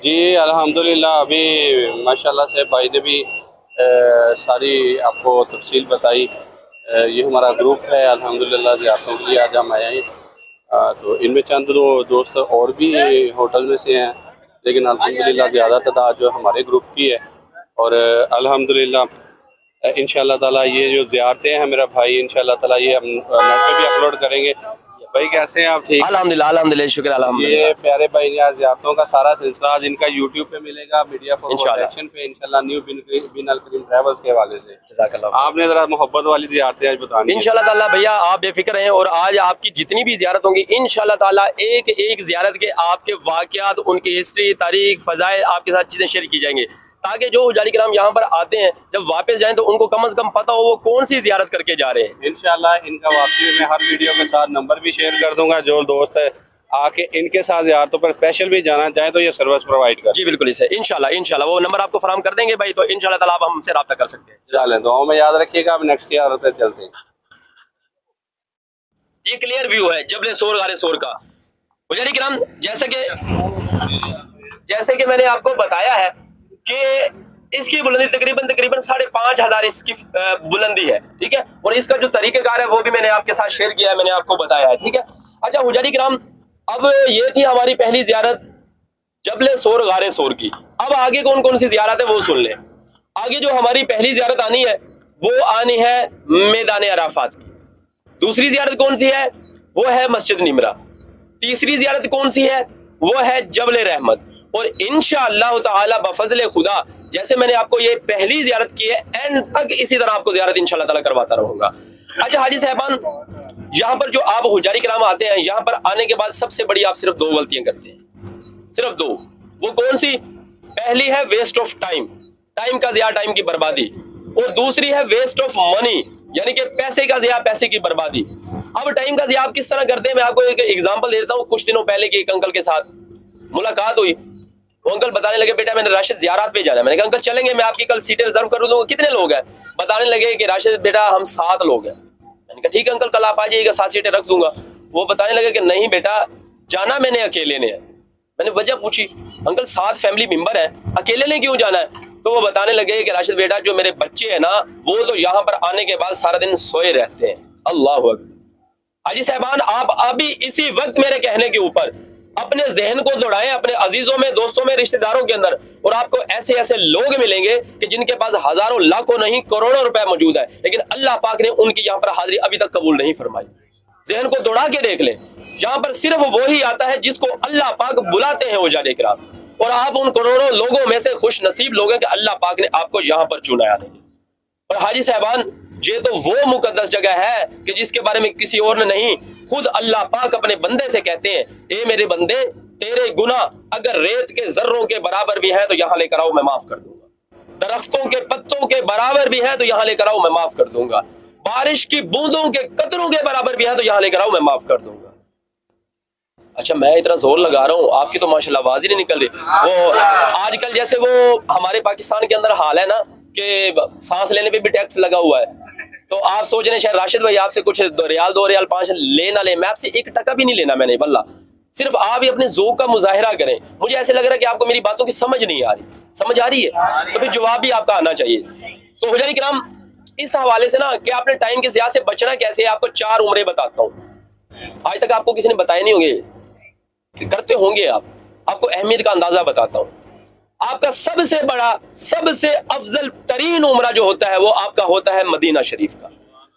जी अल्हम्दुलिल्लाह, अभी माशाल्लाह से भाई ने भी सारी आपको तफसील बताई। ये हमारा ग्रुप है अल्हम्दुलिल्लाह, ज़ियारतों के लिए आज हम आए हैं। तो इनमें चंद दो दोस्त और भी होटल में से हैं, लेकिन अल्हम्दुलिल्लाह ज़्यादा तादाद जो हमारे ग्रुप की है। और अल्हम्दुलिल्लाह इंशाअल्लाह ताला ये जो ज़ियारतें हैं मेरा भाई, इंशाअल्लाह ताला ये हम नेट पे भी अपलोड करेंगे। भाई कैसे हैं आप? ठीक, अल्हम्दुलिल्लाह अल्हम्दुलिल्लाह, शुक्र अल्हम्दुलिल्लाह। ये प्यारे भाई ने ज़ियारतों का सारा सिलसिला आज इनका यूट्यूब पे मिलेगा, मीडिया फॉर प्रोटेक्शन पे इंशाल्लाह, न्यू बिन अल करीम ट्रैवल्स के हवाले से। आपने जरा मोहब्बत वाली ज़ियारतें आज बतानी इंशाल्लाह ताला। भैया आप बेफिक्र हैं, और आज आपकी जितनी भी ज़ियारत होंगी इंशाल्लाह ताला एक एक ज़ियारत के आपके वाक़यात, उनकी हिस्ट्री, तारीख, फ़ज़ाइल आपके साथ चीज़ें शेयर की जाएंगी, ताकि जो हुजारी किराम यहाँ पर आते हैं जब वापस जाएं तो उनको कम से कम पता हो वो कौन सी ज़ियारत करके जा रहे हैं। इंशाल्लाह इनका वापसी में हर वीडियो के साथ नंबर भी शेयर कर दूंगा। जो दोस्त है आके इनके साथ ज़ियारतों पर स्पेशल भी जाना चाहे तो ये सर्विस प्रोवाइड कर। जी बिल्कुल, इसे इंशाल्लाह वो नंबर आपको फराहम कर देंगे भाई, तो इंशाल्लाह ताला आप हमसे रब्ता कर सकते हैं। चलें, दुआओं में याद रखिएगा। अब नेक्स्ट ज़ियारत पे चलते हैं। ये क्लियर व्यू है जबले सोर गारे सोर का। हुजारी किराम, जैसे कि मैंने आपको बताया है कि इसकी बुलंदी तकरीबन 5,500 इसकी बुलंदी है, ठीक है। और इसका जो तरीक़ेकार है वो भी मैंने आपके साथ शेयर किया है, मैंने आपको बताया है, ठीक है। अच्छा हुजारी किराम, अब ये थी हमारी पहली ज़ियारत जबले सोर गारे सोर की। अब आगे कौन कौन सी ज़ियारत है वो सुन लें। आगे जो हमारी पहली ज़ियारत आनी है वो आनी है मैदान अराफात की। दूसरी ज़ियारत कौन सी है? वो है मस्जिद निमरा। तीसरी ज़ियारत कौन सी है? वो है जबल रहमत। और इंशाअल्लाह ताला बफज़ल खुदा, जैसे मैंने आपको ये पहली ज़ियारत की है, एंड तक इसी तरह आपको ज़ियारत इंशाअल्लाह ताला करवाता रहूँगा। अच्छा हाजी साहबान, यहाँ पर जो आप हुजारी किराम आते हैं, यहाँ पर आने के बाद सबसे बड़ी आप सिर्फ 2 गलतियाँ करते हैं, सिर्फ 2। वो कौन सी? पहली है वेस्ट ऑफ टाइम, टाइम का ज़िया, टाइम की बर्बादी। और दूसरी है वेस्ट ऑफ मनी, यानी कि पैसे का ज़िया, पैसे की बर्बादी। अब टाइम का ज़िया आप किस तरह करते हैं, मैं आपको एक एग्जांपल देता हूँ। कुछ दिनों पहले की एक अंकल के साथ मुलाकात हुई। वो अंकल बताने लगे, बेटा मैंने राशिद ज़ियारत पे जाना है। मैंने कहा अंकल चलेंगे, मैं आपकी कल सीटें रिजर्व कर दूंगा। कितने लोग हैं? बताने लगे कि राशिद बेटा हम 7 लोग हैं। मैंने कहा ठीक है अंकल, कल आप आ जाइएगा, 7 सीटें रख दूंगा। वो बताने लगे कि नहीं बेटा, जाना मैंने अकेले ने है। मैंने वजह पूछी, अंकल 7 फैमिली मेंबर है, अकेले ने क्यों जाना है? तो वो बताने लगे कि राशिद बेटा जो मेरे बच्चे हैं ना, वो तो यहाँ पर आने के बाद सारा दिन सोए रहते हैं। अल्लाह अकबर। हाजी साहबान, आप अभी इसी वक्त मेरे कहने के ऊपर अपने जहन को दौड़ाएं अपने अजीजों में, दोस्तों में, रिश्तेदारों के अंदर, और आपको ऐसे ऐसे लोग मिलेंगे कि जिनके पास हजारों लाखों नहीं करोड़ों रुपए मौजूद है, लेकिन अल्लाह पाक ने उनकी यहाँ पर हाजिरी अभी तक कबूल नहीं फरमाई। जहन को दौड़ा के देख लें, यहाँ पर सिर्फ वही आता है जिसको अल्लाह पाक बुलाते हैं उजाले किराम, और आप उन करोड़ों लोगों में से खुश नसीब लोग हैं कि अल्लाह पाक ने आपको यहाँ पर चुना है। और हाजी साहबान, ये तो वो मुकद्दस जगह है कि जिसके बारे में किसी और ने नहीं, खुद अल्लाह पाक अपने बंदे से कहते हैं, ए मेरे बंदे, तेरे गुनाह अगर रेत के जर्रों के बराबर भी है तो यहाँ लेकर आओ, मैं माफ कर दूंगा। दरख्तों के पत्तों के बराबर भी है तो यहाँ लेकर आओ, मैं माफ कर दूंगा। बारिश की बूंदों के कतरों के बराबर भी है तो यहाँ लेकर आओ, मैं माफ कर दूंगा। अच्छा मैं इतना जोर लगा रहा हूँ, आपकी तो माशाल्लाह आवाज ही नहीं निकल रही। वो आजकल जैसे वो हमारे पाकिस्तान के अंदर हाल है ना कि सांस लेने पे भी टैक्स लगा हुआ है, तो आप सोच रहे हैं शायद राशिद भाई आपसे कुछ 2 रियाल 2 रियाल 5 ले ना ले। मैं आपसे 1 टका भी नहीं लेना मैंने, बल्ला सिर्फ आप ही अपने ज़ौक़ का मुजाहिरा करें। मुझे ऐसे लग रहा है कि आपको मेरी बातों की समझ नहीं आ रही। समझ आ रही है तो फिर जवाब भी आपका आना चाहिए। तो हुजारी किराम, इस हवाले से ना कि आपने टाइम के ज़िया से बचना कैसे है, आपको 4 उम्रें बताता हूँ। आज तक आपको किसी ने बताए नहीं होंगे, करते होंगे आप, आपको अहमियत का अंदाजा बताता हूँ। आपका सबसे बड़ा, सबसे अफजल तरीन उम्रा जो होता है वो आपका होता है मदीना शरीफ का।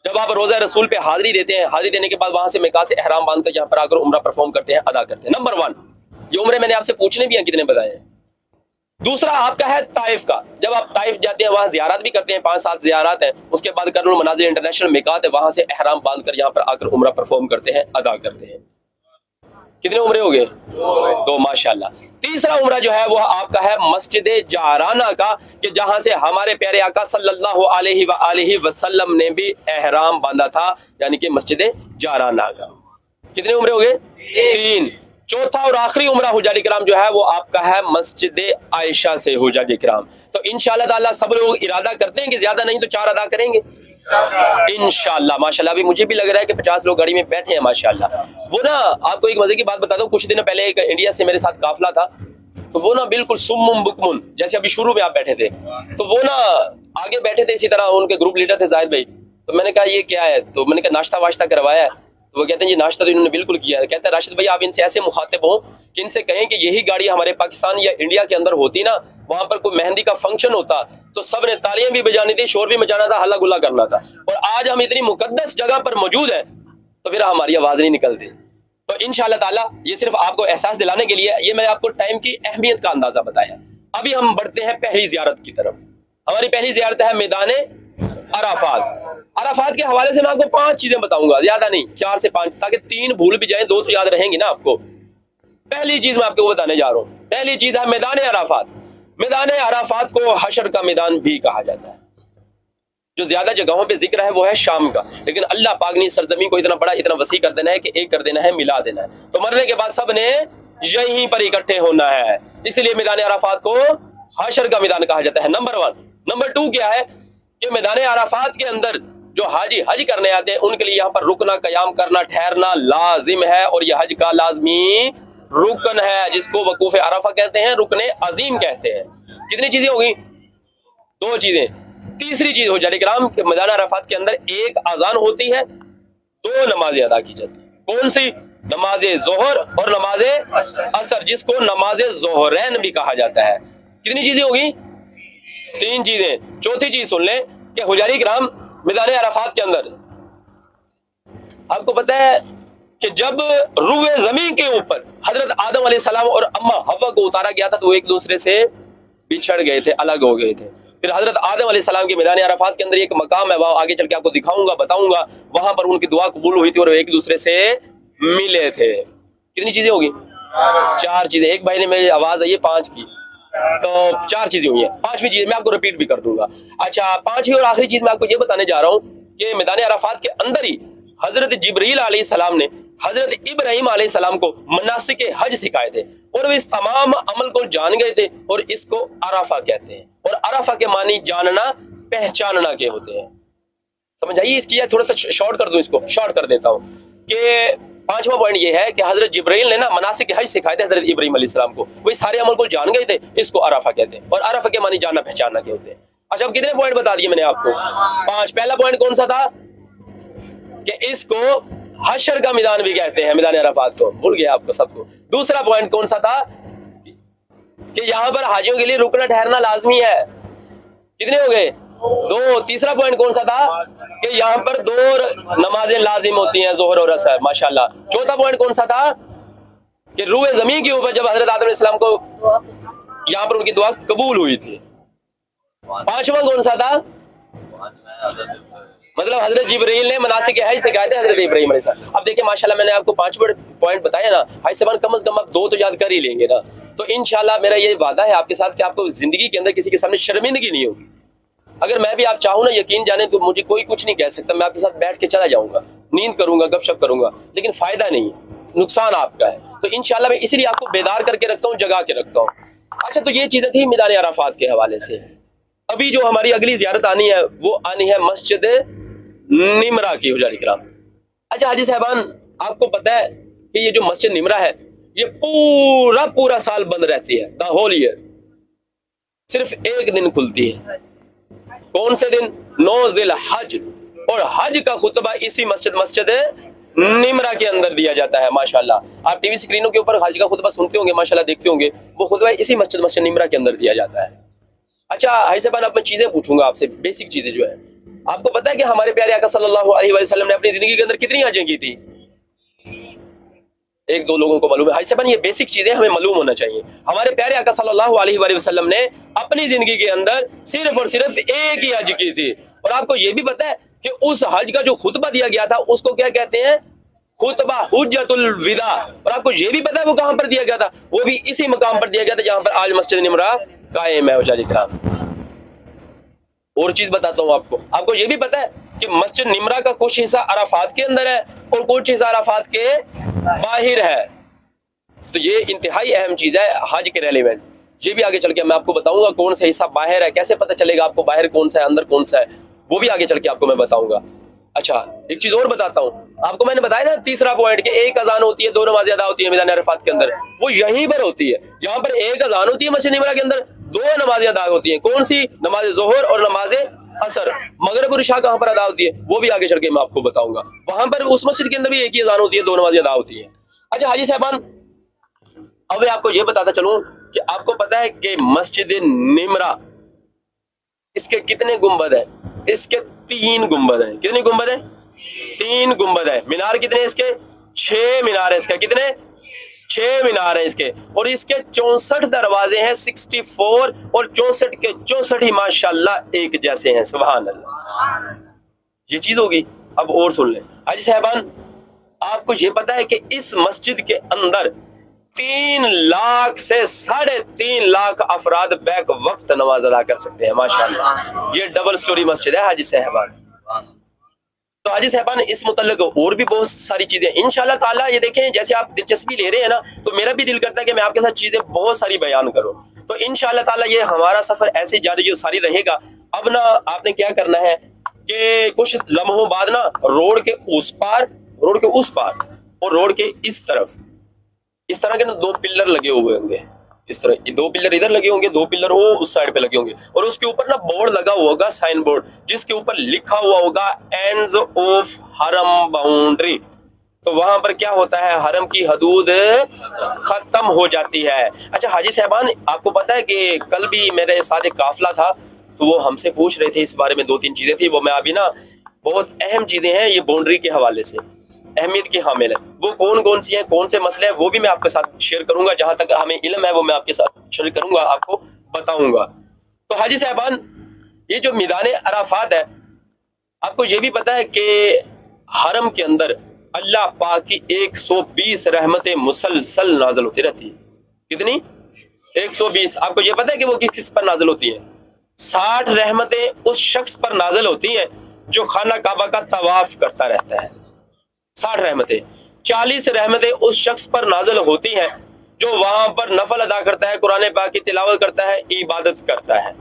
जब आप रोज़ा रसूल पे हाजिरी देते हैं, हाजिरी देने के बाद वहां से मिकात से एहराम बांध कर यहाँ पर आकर उम्रा परफॉर्म करते हैं, अदा करते हैं। नंबर 1 ये उम्रे मैंने आपसे पूछने भी हैं, कितने बताए हैं। दूसरा आपका है ताइफ का। जब आप ताइफ जाते हैं, वहाँ ज़ियारत भी करते हैं, 5-7 ज़ियारत हैं। उसके बाद कर्नुल मनाजिर इंटरनेशनल मिकात है, वहां से एहराम बांध कर यहाँ पर आकर उम्रा परफॉर्म करते हैं, अदा करते हैं। कितने उम्रे हो गए? 2 माशाल्लाह। तीसरा उम्रा जो है वो आपका है मस्जिद जाराना का, कि जहां से हमारे प्यारे आका सल्लल्लाहु अलैहि वसल्लम ने भी एहराम बांधा था, यानी कि मस्जिद जाराना का। कितने उम्रे हो गए? 3। चौथा और आखिरी उम्रा हुज्जाज किराम जो है वो आपका है मस्जिद आयशा से हुज्जाज किराम। तो इंशाअल्लाह ताला सब लोग इरादा करते हैं कि ज्यादा नहीं तो 4 अदा करेंगे इंशाअल्लाह। माशाअल्लाह अभी मुझे भी लग रहा है कि 50 लोग गाड़ी में बैठे हैं माशाअल्लाह। वो ना आपको एक मजे की बात बताता हूँ, कुछ दिन पहले एक इंडिया से मेरे साथ काफिला था, तो वो ना बिल्कुल सुम्मुम बुकमुन, जैसे अभी शुरू में आप बैठे थे, तो वो ना आगे बैठे थे, इसी तरह उनके ग्रुप लीडर थे जाहिद भाई। तो मैंने कहा ये क्या है, तो मैंने कहा नाश्ता वाश्ता करवाया है। तो वो कहते हैं जी नाश्ता तो इन्होंने बिल्कुल किया है। कहते हैं राशिद भाई आप इनसे ऐसे मुखातिब हो कि इनसे कहें कि यही गाड़ी हमारे पाकिस्तान या इंडिया के अंदर होती ना, वहां पर कोई मेहंदी का फंक्शन होता तो सब ने तालियां भी बजानी थी, शोर भी मचाना था, हल्ला गुल्ला करना था। और आज हम इतनी मुकद्दस जगह पर मौजूद है तो फिर हमारी आवाज नहीं निकलती। तो इंशाअल्लाह ताला ये सिर्फ आपको एहसास दिलाने के लिए, ये मैंने आपको टाइम की अहमियत का अंदाजा बताया। अभी हम बढ़ते हैं पहली जियारत की तरफ। हमारी पहली जियारत है मैदान अराफात। अराफात के हवाले से मैं आपको 5 चीजें बताऊंगा, ज्यादा नहीं, 4 से 5, ताकि 3 भूल भी जाए 2 तो याद रहेंगी ना आपको। पहली चीज मैं आपको बताने जा रहा हूँ, पहली चीज है मैदान अराफात। मैदान अराफात को हशर का मैदान भी कहा जाता है। जो ज्यादा जगहों पे जिक्र है वो है शाम का, लेकिन अल्लाह पाक ने सरजमीन को इतना बड़ा, इतना वसी कर देना है कि एक कर देना है, मिला देना है। तो मरने के बाद सब ने यहीं पर इकट्ठे होना है, इसलिए मैदान अराफात को हशर का मैदान कहा जाता है। नंबर 1। नंबर 2 क्या है कि मैदान अराफात के अंदर जो हाजी हज करने आते हैं उनके लिए यहाँ पर रुकना, कयाम करना, ठहरना लाजिम है, और यह हज का लाजमी रुकन है, जिसको वकूफ अराफा कहते हैं, रुकने अजीम कहते हैं। कितनी चीजें होगी? 2 चीजें। तीसरी चीज हुज्जाज किराम के मैदान अराफात के अंदर एक अजान होती है, 2 नमाजें अदा की जाती है। कौन सी? नमाज जोहर और नमाज असर, जिसको नमाज जोहरैन भी कहा जाता है। कितनी चीजें होगी? 3 चीजें। चौथी चीज सुन लें कि हुज्जाज किराम मैदान अराफात के अंदर आपको पता है कि जब रूए जमीन के ऊपर हजरत आदम अलैहिस्सलाम और अम्मा हव्वा को उतारा गया था तो वो एक दूसरे से बिछड़ गए थे, अलग हो गए थे। फिर हजरत आदम अलैहिस्सलाम के मैदान अराफात के अंदर एक मकाम है, वह आगे चल के आपको दिखाऊंगा, बताऊंगा, वहां पर उनकी दुआ कबूल हुई थी और एक दूसरे से मिले थे। कितनी चीजें होगी? 4 चीजें। एक भाई ने मेरी आवाज आई है 5 की, तो 4 चीजें हुई है। 5वीं चीज मैं आपको रिपीट भी कर दूंगा। अच्छा, 5वीं और आखिरी चीज मैं आपको ये बताने जा रहा हूँ कि मैदान अराफात के अंदर ही हजरत जिब्रील अलैहिस्सलाम ने हजरत इब्राहीम अलैहिस्सलाम को मनासिक हज सिखाए थे, और वे इस तमाम अमल को जान गए थे, और इसको अराफा कहते हैं। और अराफा के मानी जानना, पहचानना के होते हैं। समझ आइए इसकी, थोड़ा सा शॉर्ट कर दूं, इसको शॉर्ट कर देता हूँ कि 5वां पॉइंट ये है कि हजरत जिब्राइल ने ना मनासिक हज सिखाए थे हजरत इब्राहीम अलैहिस्सलाम को, वो सारे अमल को जान गए थे, इसको अराफा कहते हैं। और अराफा के मानी जानना, पहचानना के होते हैं। अच्छा, अब कितने पॉइंट बता दिए मैंने आपको? 5। पहला पॉइंट कौन सा था कि इसको हशर का मैदान भी कहते हैं, मैदान अराफात को, भूल गया आपको सबको। दूसरा पॉइंट कौन सा था कि यहाँ पर हाजियों के लिए रुकना ठहरना लाजमी है। कितने हो गए? 2। तीसरा पॉइंट कौन सा था कि यहाँ पर 2 नमाजें लाजिम होती हैं, जोहर और असर, माशाल्लाह। चौथा पॉइंट कौन सा था कि रूए जमीन के ऊपर जब हजरत आदम अलैहिस्सलाम को यहाँ पर उनकी दुआ कबूल हुई थी। 5वां कौन सा था? मतलब हजरत जिब्रील ने मनासिक हज सिखाए थे हजरत इब्राहीम अलैहिस्सलाम। अब देखिए माशाल्लाह मैंने आपको 5 पॉइंट बताया ना, हाई से कम से कम आप 2 तो याद कर ही लेंगे ना। तो इंशाल्लाह मेरा ये वादा है आपके साथ कि आपको जिंदगी के अंदर किसी के सामने शर्मिंदगी नहीं होगी। अगर मैं भी आप चाहूँ ना, यकीन जाने, तो मुझे कोई कुछ नहीं कह सकता, मैं आपके साथ बैठ के चला जाऊंगा, नींद करूंगा, गपशप करूंगा, लेकिन फायदा नहीं, नुकसान आपका है। तो इंशाल्लाह मैं इसलिए आपको बेदार करके रखता हूँ, जगा के रखता हूँ। अच्छा, तो ये चीजें थी मैदान अराफात के हवाले से। अभी जो हमारी अगली जियारत आनी है वो आनी है मस्जिद निमरा की, हुज्जाज किराम। अच्छा हाजी साहबान, आपको पता है कि ये जो मस्जिद निमरा है ये पूरा साल बंद रहती है, द होल ईयर। सिर्फ एक दिन खुलती है। कौन से दिन? 9 ज़िल हज। और हज का खुतबा इसी मस्जिद निमरा के अंदर दिया जाता है। माशाल्लाह, आप टीवी स्क्रीनों के ऊपर हज का खुतबा सुनते होंगे, माशाल्लाह देखते होंगे, वो खुतबा इसी मस्जिद निमरा के अंदर दिया जाता है। अच्छा हाजी साहबान, अब मैं चीजें पूछूंगा आपसे, बेसिक चीजें जो है। आपको पता है कि हमारे प्यारे आका सल्लल्लाहु अलैहि वसल्लम ने अपनी जिंदगी के अंदर कितनी हजें की थी? 1-2 लोगों को मालूम है। हाजी साहबान, ये बेसिक चीजें हमें मालूम होना चाहिए। हमारे प्यारे आका सल्लल्लाहु अलैहि वसल्लम ने अपनी जिंदगी के अंदर सिर्फ और सिर्फ एक ही हज की थी। और आपको ये भी पता है कि उस हज का जो खुतबा दिया गया था उसको क्या कहते हैं? खुतबा हुज्जतुल विदा। और आपको ये भी पता है वो कहां पर दिया गया था? वो भी इसी मकाम पर दिया गया था जहां पर आज मस्जिद निमरा कायम है। हुज्जाज किराम, और चीज बताता हूं आपको ये भी पता है कि मस्जिद निमरा का कुछ हिस्सा अराफात के अंदर है और कुछ हिस्सा अराफात के बाहर है। तो ये इंतहाई अहम चीज़ है हज के रेलिवेंट। ये भी आगे चल के मैं आपको बताऊंगा कौन सा हिस्सा बाहर है, कैसे पता चलेगा आपको बाहर कौन सा है अंदर कौन सा है, वो भी आगे चल के आपको मैं बताऊंगा। अच्छा एक चीज और बताता हूँ आपको, मैंने बताया था तीसरा पॉइंट कि एक अजान होती है, 2 नमाज़ें अदा होती है मैदान अरफात के अंदर, वो यहीं पर होती है। जहां पर एक अजान होती है मस्जिद निमरा के अंदर, 2 नमाज़ें अदा होती हैं। कौन सी? नमाज ज़ोहर और नमाज असर। मगरिब और इशा कहां पर अदा होती है वो भी आगे चल के मैं आपको बताऊंगा। वहां पर उस मस्जिद के अंदर भी एक ही अजान होती है, 2 नमाज़ें अदा होती है। अच्छा हाजी साहबान, अब मैं आपको ये बताता चलूं कि आपको पता है कि मस्जिद निमरा इसके कितने गुंबद है? इसके 3 गुंबद हैं। कितने गुंबद हैं? 3 गुंबद है। मीनार कितने इसके? 6 मीनार है इसका। कितने? 6 मीनार है इसके। और इसके 64 दरवाजे हैं, 64, और 64 के 64 ही माशाल्लाह एक जैसे हैं। सुभान अल्लाह, ये चीज होगी। अब और सुन ले हाजी साहबान, आपको ये पता है कि इस मस्जिद के अंदर 3 लाख से 3.5 लाख अफराद बैक वक्त नमाज अदा कर सकते हैं माशाल्लाह। ये डबल स्टोरी मस्जिद है हाजी साहबान। तो हाजी साहबान इस मुतल्लिक और भी बहुत सारी चीजें इंशाल्लाह ताला, ये देखें जैसे आप दिलचस्पी ले रहे हैं ना, तो मेरा भी दिल करता है कि मैं आपके साथ चीजें बहुत सारी बयान करूं। तो इंशाल्लाह ताला ये हमारा सफर ऐसे जारी सारी रहेगा। अब ना आपने क्या करना है कि कुछ लम्हों बाद ना रोड के उस पार, रोड के उस पार और रोड के इस तरफ इस तरह के ना 2 पिलर लगे हुए होंगे। इस तरह 2 पिलर इधर लगे होंगे, 2 पिलर वो उस साइड पे लगे होंगे, और उसके ऊपर ना बोर्ड लगा हुआ होगा, साइन बोर्ड, जिसके ऊपर लिखा हुआ होगा एंड्स ऑफ हरम बाउंड्री। तो वहां पर क्या होता है, हरम की हदूद खत्म हो जाती है। अच्छा हाजी साहबान, आपको पता है कि कल भी मेरे साथ एक काफिला था, तो वो हमसे पूछ रहे थे इस बारे में, 2-3 चीजें थी, वो मैं अभी ना, बहुत अहम चीजें हैं ये बाउंड्री के हवाले से, अहमियत की हामिल है। वो कौन कौन सी हैं, कौन से मसले हैं, वो भी मैं आपके साथ शेयर करूंगा। जहां तक हमें इल्म है वो मैं आपके साथ शेयर करूंगा, आपको बताऊंगा। तो हाजी साहबान, ये जो मैदान अराफात है, आपको ये भी पता है कि हरम के अंदर अल्लाह पाक की 120 रहमतें मुसलसल नाज़िल होती रहती है। कितनी? 120। आपको ये पता है कि वो किस किस पर नाज़िल होती है? 60 रहमतें उस शख्स पर नाज़िल होती हैं जो खाना काबा का तवाफ करता रहता है। 60 रहमतें। 40 रहमतें उस शख्स पर नाज़िल होती हैं जो वहां पर नफल अदा करता है, कुरान पाक की तिलावत करता है, इबादत करता है।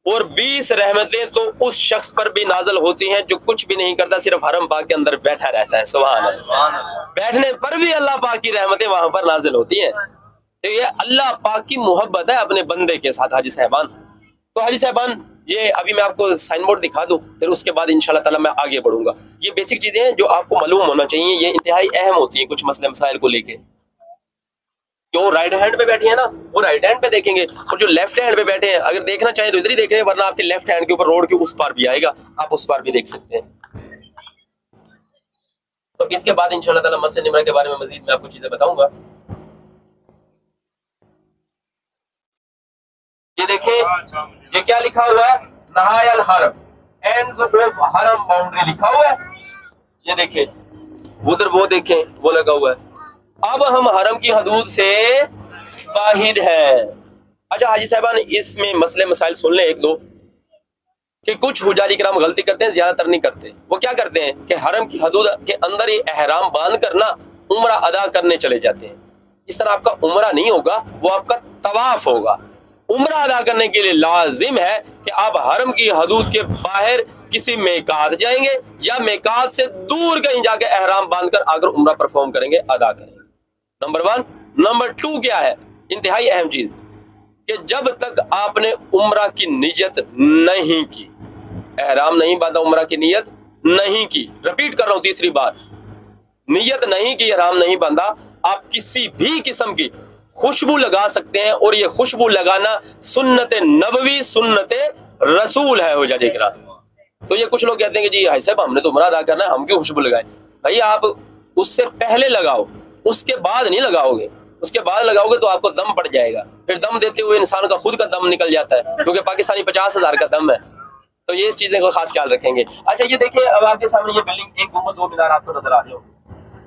और 20 रहमतें तो उस शख्स पर भी नाज़िल होती हैं जो कुछ भी नहीं करता, सिर्फ हरम पाक के अंदर बैठा रहता है। सुभान अल्लाह। बैठने पर भी अल्लाह पाक की रहमतें वहां पर नाज़िल होती हैं। तो ये अल्लाह पाक की मोहब्बत है अपने बंदे के साथ हाजी साहबान। तो हाजी साहबान, ये अभी मैं आपको साइन बोर्ड दिखा दूं, फिर उसके बाद इंशाल्लाह ताला मैं आगे बढ़ूंगा। ये बेसिक चीजें हैं जो आपको मालूम होना चाहिए, ये इंतहाई अहम होती हैं कुछ मसले मसाइल को लेके। क्यों राइट हैंड पे बैठी है ना, वो राइट हैंड पे देखेंगे, और जो लेफ्ट हैंड पे बैठे हैं अगर देखना चाहें तो इधर ही देख रहे हैं, वरना आपके लेफ्ट हैंड के ऊपर रोड के उस पार भी आएगा, आप उस पार भी देख सकते हैं। तो इसके बाद इंशाल्लाह ताला मस्जिद निमरा के बारे में मजीद मैं आपको चीजें बताऊंगा। ये देखें, ये क्या लिखा हुआ है? नहायल हरम, एंड ऑफ हरम बाउंड्री लिखा हुआ है। ये देखें उधर, वो देखें वो लगा हुआ है। अब हम हरम की हदूद से बाहिर हैं। अच्छा हाजी साहबान, इसमें मसले मसाइल सुन लें 1-2 कि कुछ हुजारी किराम गलती करते हैं, ज्यादातर नहीं करते। वो क्या करते हैं कि हरम की हदूद के अंदर ही एहराम बांध कर ना उम्रा अदा करने चले जाते हैं। इस तरह आपका उम्रा नहीं होगा, वो आपका तवाफ होगा। उम्रा अदा करने के लिए लाजिम है कि आप हरम की हदूद के बाहर किसी मेकात जाएंगे या मेकात से दूर कहीं जाके एहराम बांधकर आकर उम्रा परफॉर्म करेंगे, अदा करेंगे। नंबर 1। नंबर 2 क्या है, इंतहाई अहम चीज, कि जब तक आपने उम्रा की नियत नहीं की, एहराम नहीं बांधा, उम्रा की नियत नहीं की, रिपीट कर रहा हूं 3री बार, नियत नहीं की, एहराम नहीं बांधा, आप किसी भी किस्म की खुशबू लगा सकते हैं। और ये खुशबू लगाना सुन्नत नबवी, सुन्नत रसूल है हो जाए। तो ये कुछ लोग कहते हैं कि जी भाई साहब हमने तो उम्रा अदा करना है, हम क्यों खुशबू लगाए? भाई आप उससे पहले लगाओ, उसके बाद नहीं लगाओगे। उसके बाद लगाओगे तो आपको दम पड़ जाएगा, फिर दम देते हुए इंसान का खुद का दम निकल जाता है, क्योंकि पाकिस्तानी 50,000 का दम है। तो ये इस चीजें का खास ख्याल रखेंगे। अच्छा ये देखिए, अब आपके सामने ये बिल्डिंग, 1 गुंबद 2 मीनार आपको नजर आ रहे हो।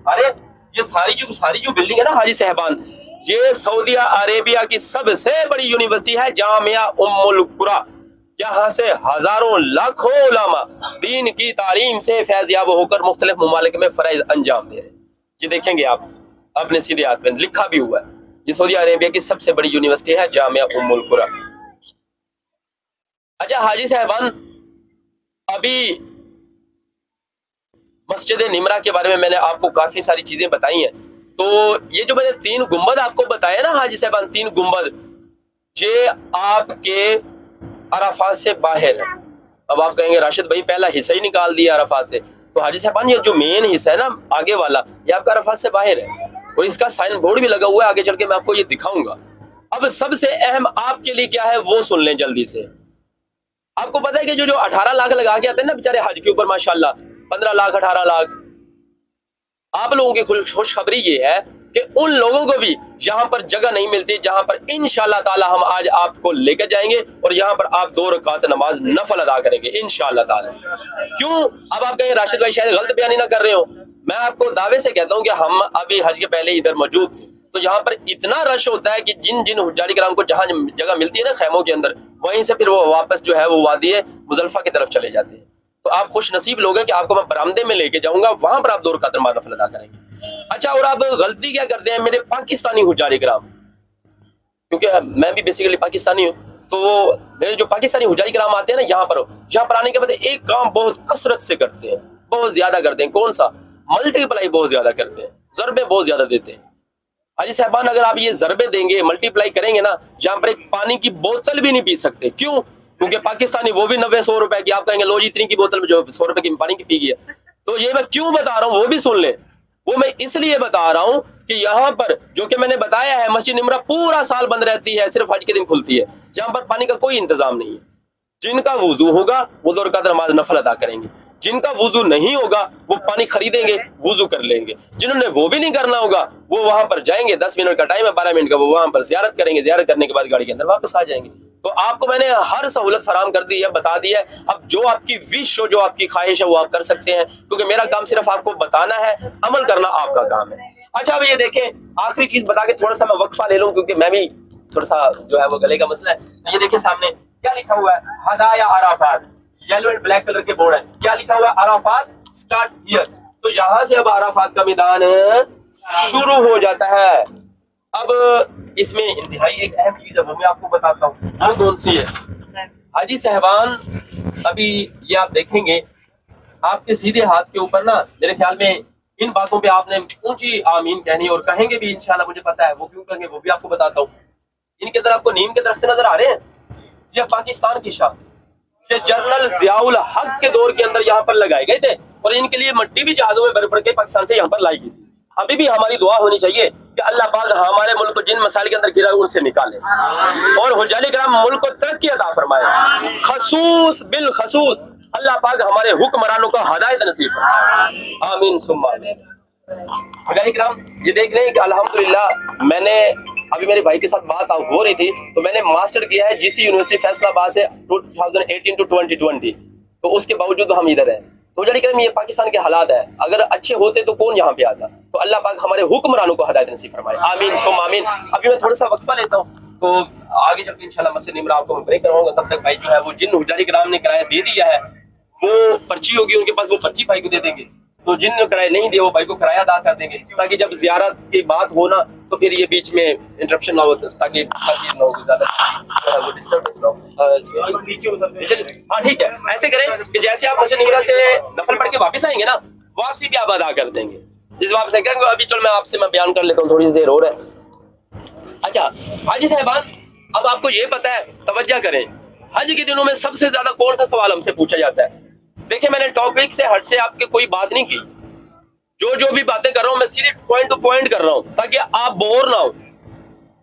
अरे ये सारी जो बिल्डिंग है ना हाजी साहबान, ये सऊदी अरेबिया की सबसे बड़ी यूनिवर्सिटी है, जामिया उम्मुल कुरा। यहाँ से हजारों लाखों उलमा दीन की तालीम से फैज़याब होकर मुख्तलिफ ममालिक में फराइज अंजाम दे रहे हैं। ये देखेंगे आप, अपने सीधे हाथ में लिखा भी हुआ है। ये सऊदी अरेबिया की सबसे बड़ी यूनिवर्सिटी है, जामिया उम्मुल कुरा। अच्छा हाजी साहबान, अभी मस्जिद निमरा के बारे में मैंने आपको काफी सारी चीजें बताई हैं। तो ये जो मैंने 3 गुंबद आपको बताया ना हाजी साहबान, 3 गुंबद, ये आपके अराफात से बाहर है। अब आप कहेंगे राशिद भाई पहला हिस्सा ही निकाल दिया अराफात से, तो हाजी साहबान ये जो मेन हिस्सा है ना आगे वाला, ये आपका अराफात से बाहर है और इसका साइन बोर्ड भी लगा हुआ है, आगे चल के मैं आपको ये दिखाऊंगा। अब सबसे अहम आपके लिए क्या है वो सुन लें जल्दी से। आपको पता है कि जो 18 लाख लगा के आते हैं ना बेचारे हज के ऊपर, माशाल्लाह 15 लाख 18 लाख, आप लोगों की खुशखबरी ये है कि उन लोगों को भी यहाँ पर जगह नहीं मिलती, जहाँ पर इंशाअल्लाह ताला हम आज आपको लेकर जाएंगे और यहाँ पर आप 2 रकात नमाज नफल अदा करेंगे इंशाअल्लाह ताला। क्यों? अब आप कहें राशिद भाई शायद गलत बयानी ना कर रहे हो, मैं आपको दावे से कहता हूँ कि हम अभी हज के पहले इधर मौजूद थे, तो यहाँ पर इतना रश होता है कि जिन जिन हुज्जारी कराम को जहाँ जगह मिलती है ना खैमों के अंदर, वहीं से फिर वो वापस जो है वो वादी मुजल्फा की तरफ चले जाते हैं। तो आप खुश नसीब लोग हैं कि आपको मैं बरामदे में लेके जाऊंगा, वहां पर आप 2 रकात नमाज नफल अदा करेंगे। अच्छा, और आप गलती क्या करते हैं मेरे पाकिस्तानी हुज्जारी कराम, क्योंकि मैं भी बेसिकली पाकिस्तानी हूँ, तो मेरे जो पाकिस्तानी हुज्जारी कराम आते हैं ना यहाँ पर आने के बाद एक काम बहुत कसरत से करते हैं, बहुत ज्यादा करते हैं। कौन सा? मल्टीप्लाई बहुत ज्यादा करते हैं, ज़रबे बहुत ज्यादा देते हैं। हाजी साहबान अगर आप ये ज़रबे देंगे, मल्टीप्लाई करेंगे ना, जहाँ पर एक पानी की बोतल भी नहीं पी सकते। क्यों? क्योंकि पाकिस्तानी वो भी 90-100 रुपए की, आप कहेंगे लो जी इतनी की बोतल जो 100 रुपए की पानी की पी गया। तो ये मैं क्यों बता रहा हूँ वो भी सुन ले। वो मैं इसलिए बता रहा हूँ कि यहाँ पर जो कि मैंने बताया है मस्जिद निमरा पूरा साल बंद रहती है, सिर्फ हज के दिन खुलती है, जहाँ पर पानी का कोई इंतजाम नहीं है। जिनका वुजू होगा वो 2 रकात नमाज नफल अदा करेंगे, जिनका वुजू नहीं होगा वो पानी खरीदेंगे, वुजू कर लेंगे। जिन्होंने वो भी नहीं करना होगा वो वहां पर जाएंगे, 10 मिनट का टाइम है, 12 मिनट का, वो वहां पर ज़ियारत करेंगे, ज़ियारत करने के बाद गाड़ी के अंदर वापस आ जाएंगे। तो आपको मैंने हर सहूलत फराम कर दी है, बता दी है। अब जो आपकी विश हो, जो आपकी ख्वाहिश है वो आप कर सकते हैं, क्योंकि मेरा काम सिर्फ आपको बताना है, अमल करना आपका काम है। अच्छा अब ये देखें, आखिरी चीज बता के थोड़ा सा मैं वक्फा ले लूं, क्योंकि मैं भी थोड़ा सा जो है वो गले का मसला है। तो ये देखिए सामने क्या लिखा हुआ है, हदाया अराफात, येलो एंड ब्लैक कलर के बोर्ड है, क्या लिखा हुआ है, अराफात स्टार्ट हियर। तो यहाँ से अब अराफात का मैदान शुरू हो जाता है। अब इसमें इंतहाई एक अहम चीज है, वो मैं आपको बताता हूँ, वो कौन सी है हाजी साहबान। अभी ये आप देखेंगे आपके सीधे हाथ के ऊपर ना, मेरे ख्याल में इन बातों पे आपने ऊंची आमीन कहनी और कहेंगे भी इंशाल्लाह, मुझे पता है वो क्यों कहेंगे वो भी आपको बताता हूँ। इनके अंदर आपको नीम के दरख्त नजर आ रहे हैं, ये पाकिस्तान की शान, ये जनरल जियाउल हक के दौर के अंदर यहाँ पर लगाए गए थे और इनके लिए मट्टी भी जहाजों में भर भर के पाकिस्तान से यहाँ पर लाई गई। अभी भी हमारी दुआ होनी चाहिए कि अल्लाह पाक हमारे मुल्क को जिन मसाइल के अंदर घिरा उनसे निकाले और हुज्जारी कराम मुल्क को तरक्की अता फरमाए। खसूस बिल खसूस अल्लाह पाक हमारे हुक्मरानों को हदायत नसीब फरमाए, आमीन सुम्मा आमीन। हुज्जारी कराम ये देख रहे हैं कि अल्हम्दुलिल्लाह, मैंने अभी मेरे भाई के साथ बात हो रही थी, तो मैंने मास्टर किया है जीसी यूनिवर्सिटी फैसलाबाद से 2018 to 2020, तो उसके बावजूद हम इधर हैं। तो हुज्जारी कराम ये पाकिस्तान के हालात है, अगर अच्छे होते तो कौन यहाँ पे आता। तो अल्लाह पाक हमारे हुक्मरानों को हदायत नसीब फरमाए, आमीन सुम आमीन। अभी मैं थोड़ा सा वक्फा लेता हूँ, तो आगे चल के इंशाल्लाह मस्जिद निमरा आपको मैं ब्रेक करवाऊंगा। तब तक भाई जो है वो जिन हुज्जारी कराम ने किराया दे दिया है वो पर्ची होगी उनके पास, वो पर्ची भाई को दे देंगे। तो जिन किराया नहीं दिया वो भाई को किराया अदा कर देंगे, ताकि जब जियारत की बात हो ना तो फिर ये बीच में इंटरप्शन ना हो, ताकि ना हो ज्यादा वो डिस्टर्बेंस ना हो। हाँ ठीक है, ऐसे करें कि जैसे आप मस्जिद निमरा से नफल पढ़ के वापस आएंगे ना, वापसी भी आप अदा कर देंगे। इस वापस कहेंगे अभी चलो मैं आपसे बयान कर लेता हूँ, थोड़ी देर हो रहा है। अच्छा हाजी साहबान, अब आपको ये पता है, तवज्जो करें, हज के दिनों में सबसे ज्यादा कौन सा सवाल हमसे पूछा जाता है। देखिए मैंने टॉपिक से हट से आपके कोई बात नहीं की, जो भी बातें कर रहा हूं मैं सीधे पॉइंट टू पॉइंट कर रहा हूं, ताकि आप बोर ना हो,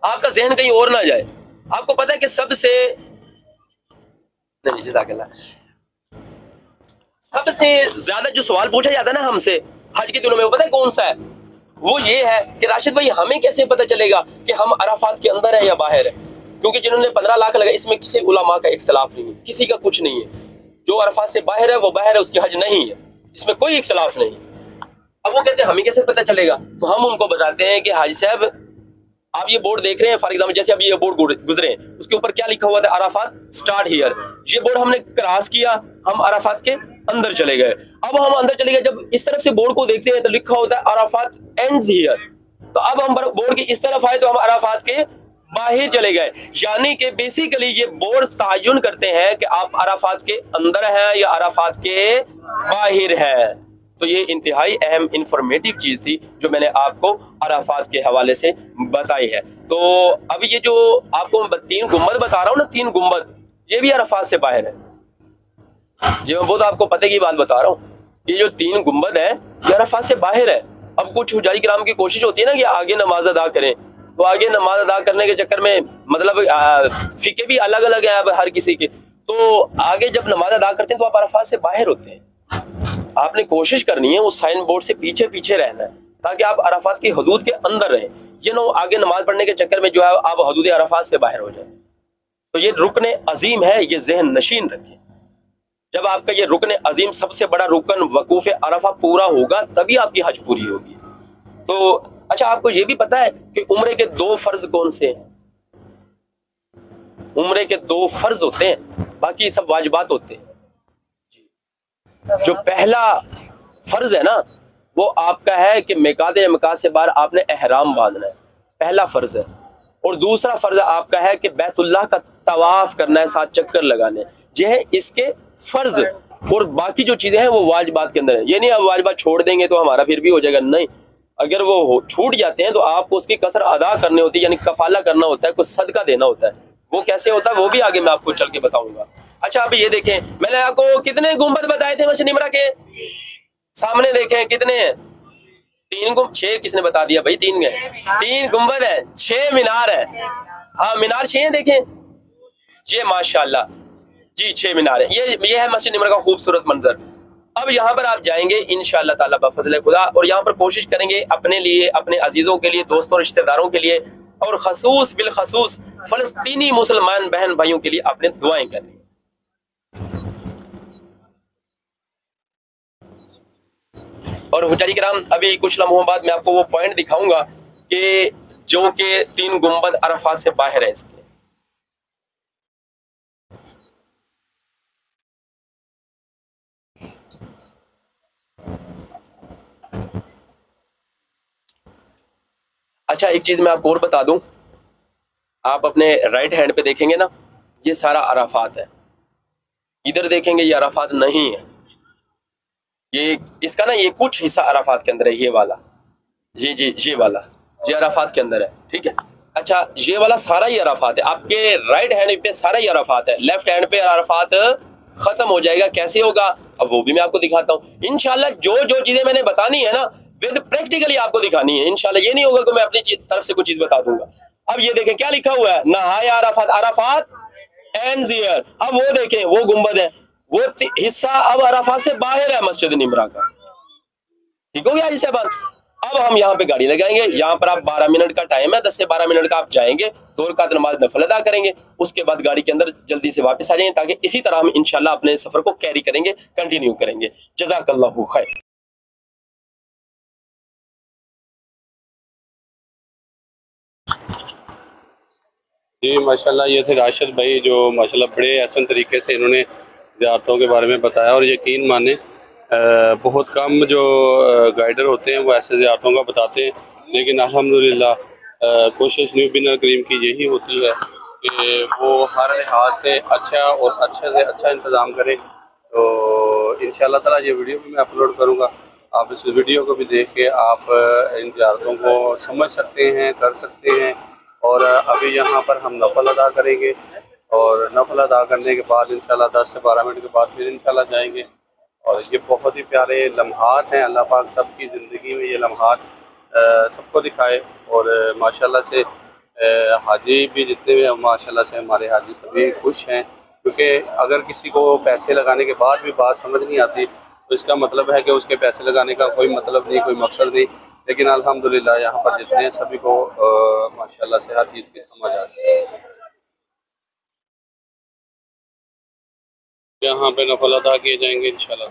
आपका जहन कहीं और ना जाए। आपको पता है कि सबसे ज्यादा जो सवाल पूछा जाता है ना हमसे हज के दिनों में, वो पता है कौन सा है? वो ये है कि राशिद भाई हमें कैसे पता चलेगा कि हम अराफात के अंदर है या बाहर है, क्योंकि जिन्होंने 15 लाख लगा इसमें किसी उलमा का इख्तिलाफ नहीं है, किसी का कुछ नहीं है। जो अराफात से बाहर है वो बाहर है, उसकी हज नहीं है, इसमें कोई इख्तिलाफ नहीं। अब वो कहते हैं हमें कैसे पता चलेगा, तो हम उनको बताते हैं कि हाजी साहब आप ये बोर्ड देख रहे हैं, फॉर एग्जाम्पल जैसे अभी ये बोर्ड गुजरे उसके ऊपर क्या लिखा हुआ था, अराफात स्टार्ट हियर। ये बोर्ड हमने क्रॉस किया, हम अराफात के अंदर चले गए। अब हम अंदर चले गए, जब इस तरफ से बोर्ड को देखते हैं तो लिखा होता है अराफात एंड्स हियर। तो अब हम बोर्ड की इस तरफ आए तो हम अराफात के बाहर चले गए, यानी कि बेसिकली ये बोर्ड ताजुन करते हैं कि आप अराफात के अंदर हैं या अराफात के बाहर हैं। तो ये इंतहाई अहम इंफॉर्मेटिव चीज थी जो मैंने आपको अराफात के हवाले से बताई है। तो अब ये जो आपको 3 गुंबद बता रहा हूँ ना, 3 गुंबद, ये भी अराफात से बाहर है। जी मैं बहुत आपको पते की बात बता रहा हूँ, ये जो 3 गुंबद है ये अराफात से बाहर है। अब कुछ हुजाई किराम की कोशिश होती है ना कि आगे नमाज अदा करें, तो आगे नमाज अदा करने के चक्कर में मतलब फिके भी अलग अलग है अब हर किसी के, तो आगे जब नमाज अदा करते हैं तो आप अराफात से बाहर होते हैं। आपने कोशिश करनी है उस साइन बोर्ड से पीछे पीछे रहना है ताकि आप अराफात की हदूद के अंदर रहें, ये ना आगे नमाज पढ़ने के चक्कर में जो है आप हदूद अराफात से बाहर हो जाए। तो ये रुकन अजीम है, ये जहन नशीन रखें। जब आपका ये रुकन अजीम सबसे बड़ा रुकन वकूफ अरफा पूरा होगा तभी आपकी हज पूरी होगी। तो अच्छा, आपको ये भी पता है कि उम्रे के 2 फर्ज कौन से हैं? उम्रे के 2 फर्ज होते हैं, बाकी सब वाजिबात होते हैं। जो पहला फर्ज है ना वो आपका है कि मिकात से बाहर आपने एहराम बांधना है, पहला फर्ज है। और दूसरा फर्ज आपका है कि बैतुल्लाह का तवाफ करना है, 7 चक्कर लगाने, ये है इसके फर्ज। और बाकी जो चीजें हैं वो वाजिबात के अंदर है। ये नहीं अब वाजिबात छोड़ देंगे तो हमारा फिर भी हो जाएगा, नहीं। अगर वो छूट जाते हैं तो आपको उसकी कसर अदा करनी होती है, यानी कफाला करना होता है, कुछ सदका देना होता है। वो कैसे होता है वो भी आगे मैं आपको चल के बताऊंगा। अच्छा, अब ये देखें, मैंने आपको कितने गुंबद बताए थे मस्जिद निमरा के सामने, देखें कितने हैं? 3 गुंबद, 6 किसने बता दिया भाई? 3 है, 3 गुंबद है, 6 मीनार है। हाँ मीनार 6 है, देखें ये माशाल्लाह जी 6 मीनार है। ये है मस्जिद निमरा का खूबसूरत मंजर। अब यहाँ पर आप जाएंगे इंशाअल्लाह ताला बफज़ल खुदा, और यहाँ पर कोशिश करेंगे अपने लिए, अपने अजीजों के लिए, दोस्तों रिश्तेदारों के लिए, और खसूस बिलखसूस फलस्तीनी मुसलमान बहन भाइयों के लिए अपने दुआएं करनी। और हुजाई किराम, अभी कुछ लम्हों बाद मैं आपको वो पॉइंट दिखाऊंगा कि जो कि 3 गुंबद अरफात से बाहर है इसके। अच्छा, एक चीज मैं आपको और बता दूं, आप अपने राइट हैंड पे देखेंगे ना, ये सारा अराफात है। इधर देखेंगे ये अराफात नहीं है, ये इसका ना ये कुछ हिस्सा अराफात के अंदर है, ये वाला, ये वाला ये अराफात के अंदर है, ठीक है। अच्छा, ये वाला सारा ही अराफात है। आपके राइट हैंड पे सारा ही अराफात है, लेफ्ट हैंड पे अराफात खत्म हो जाएगा। कैसे होगा अब वो भी मैं आपको दिखाता हूँ इंशाल्लाह। जो चीजें मैंने बतानी है ना विद प्रैक्टिकली आपको दिखानी है इंशाल्लाह। ये नहीं होगा कि मैं अपनी तरफ से कुछ चीज बता दूंगा। अब ये देखें क्या लिखा हुआ है, नहाया अराफात, अराफात एंड जियर। अब वो देखें वो गुंबद है, वो हिस्सा अब अराफात से बाहर है मस्जिद निमरा का, ठीक हो गया जी साहब। अब हम यहाँ पे गाड़ी लगाएंगे, यहाँ पर आप 12 मिनट का टाइम है, 10 से 12 मिनट का आप जाएंगे, 2 रकात नमाज नफल अदा करेंगे, उसके बाद गाड़ी के अंदर जल्दी से वापस आ जाएंगे, ताकि इसी तरह हम इंशाल्लाह अपने सफर को कैरी करेंगे, कंटिन्यू करेंगे। जज़ाकल्लाहु खैर। जी माशाल्लाह, ये थे राशिद भाई जो माशाल्लाह बड़े आसान तरीके से इन्होंने ज़ियारतों के बारे में बताया। और यकीन माने बहुत कम जो गाइडर होते हैं वो ऐसे ज़ियारतों का बताते हैं, लेकिन अल्हम्दुलिल्लाह कोशिश न्यू बिगिनर करीम की यही होती है कि वो हर लिहाज से अच्छा और अच्छे से अच्छा इंतज़ाम करें। तो इंशाअल्लाह ताला ये वीडियो भी मैं अपलोड करूँगा, आप इस वीडियो को भी देख के आप इन ज़ियारतों को समझ सकते हैं, कर सकते हैं। और अभी यहाँ पर हम नफल अदा करेंगे, और नफल अदा करने के बाद इंशाल्लाह 10 से 12 मिनट के बाद फिर इंशाल्लाह जाएंगे। और ये बहुत ही प्यारे लम्हात हैं, अल्लाह पाक सबकी ज़िंदगी में ये लम्हात सबको दिखाए। और माशाल्लाह से हाजी भी जितने भी हैं माशाल्लाह से हमारे हाजी सभी खुश हैं, क्योंकि अगर किसी को पैसे लगाने के बाद भी बात समझ नहीं आती तो इसका मतलब है कि उसके पैसे लगाने का कोई मतलब नहीं, कोई मकसद नहीं। लेकिन अल्हम्दुलिल्लाह यहाँ पर जितने हैं सभी को माशाल्लाह से हर चीज़ की समझ आती है। यहाँ पे नफल अदा किए जाएंगे इंशाल्लाह।